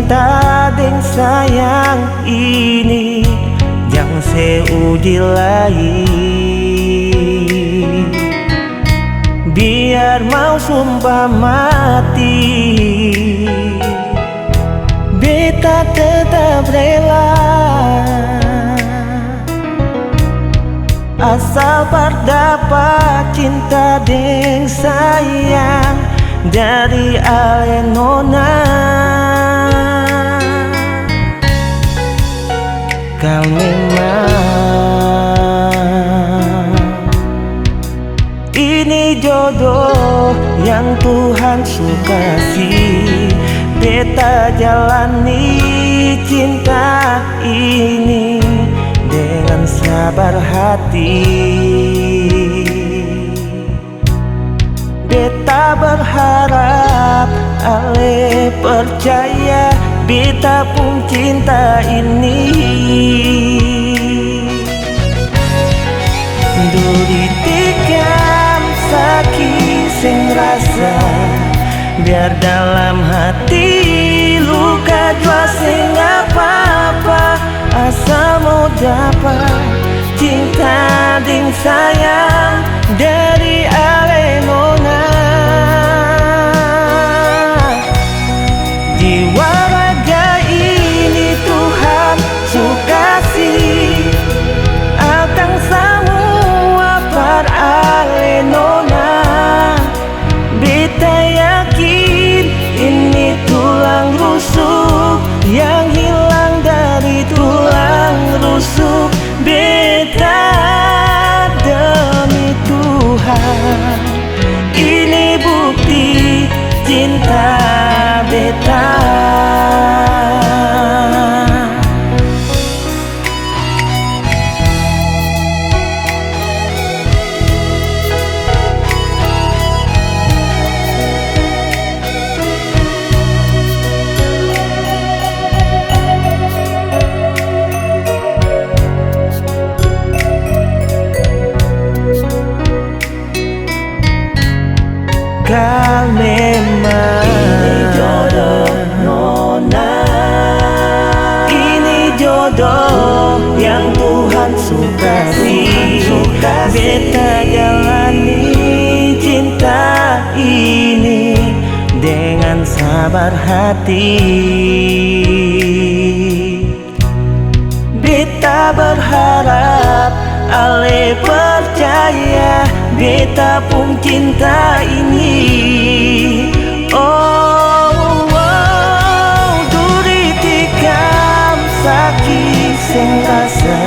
cinta deng sayang ini yang seuji lagi. Biar mau sumpah mati, beta tetap rela, asal berdapat cinta deng sayang dari Alenona. Kau memang ini jodoh yang Tuhan suka kasih. Beta jalani cinta ini dengan sabar hati. Beta berharap ale percaya beta pun cinta ini. Duri tikam sakit sing rasa, biar dalam hati luka jua sing apa-apa, asal mau dapat cinta ding sayang dari Alenona. Jiwa raga ini Tuhan suka kasih akan semua para Alenona. Beta yakin ini tulang rusuk yang hilang dari tulang rusuk beta. Demi Tuhan, ini bukti cinta beta. Kau memang ini jodoh nona, ini jodoh yang Tuhan suka kasih. Beta jalani cinta ini dengan sabar hati. Beta berharap ale percaya beta pun cinta ini. Oh, oh, duri tikam sakit sing rasa,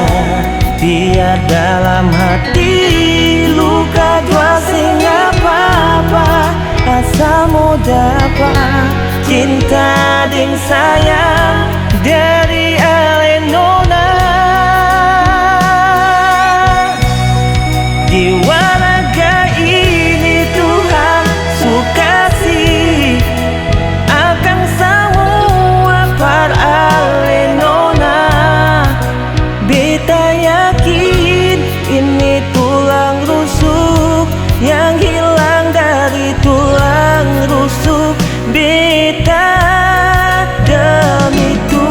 biar dalam hati luka jua sing apa-apa, asal mau dapat cinta ding sayang dari Alenona. Jiwa raga ini Tuhan suka kasih akan semua para Alenona. Beta yakin ini tulang rusuk yang hilang dari tulang rusuk beta. Demi Tuhan.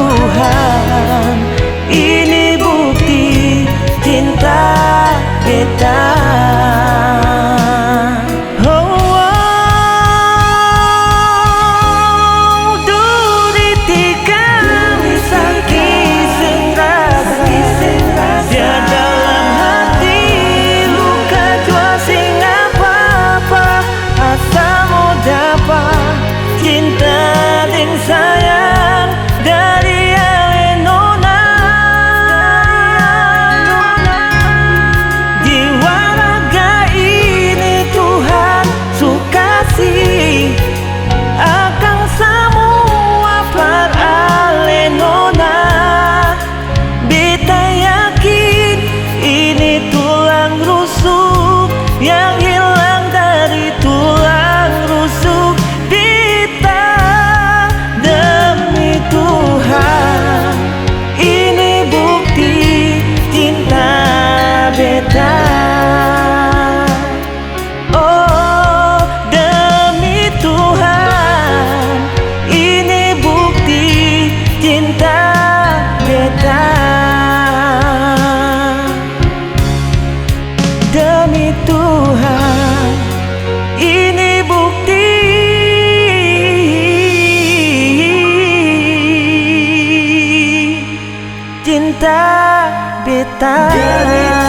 cerita beta.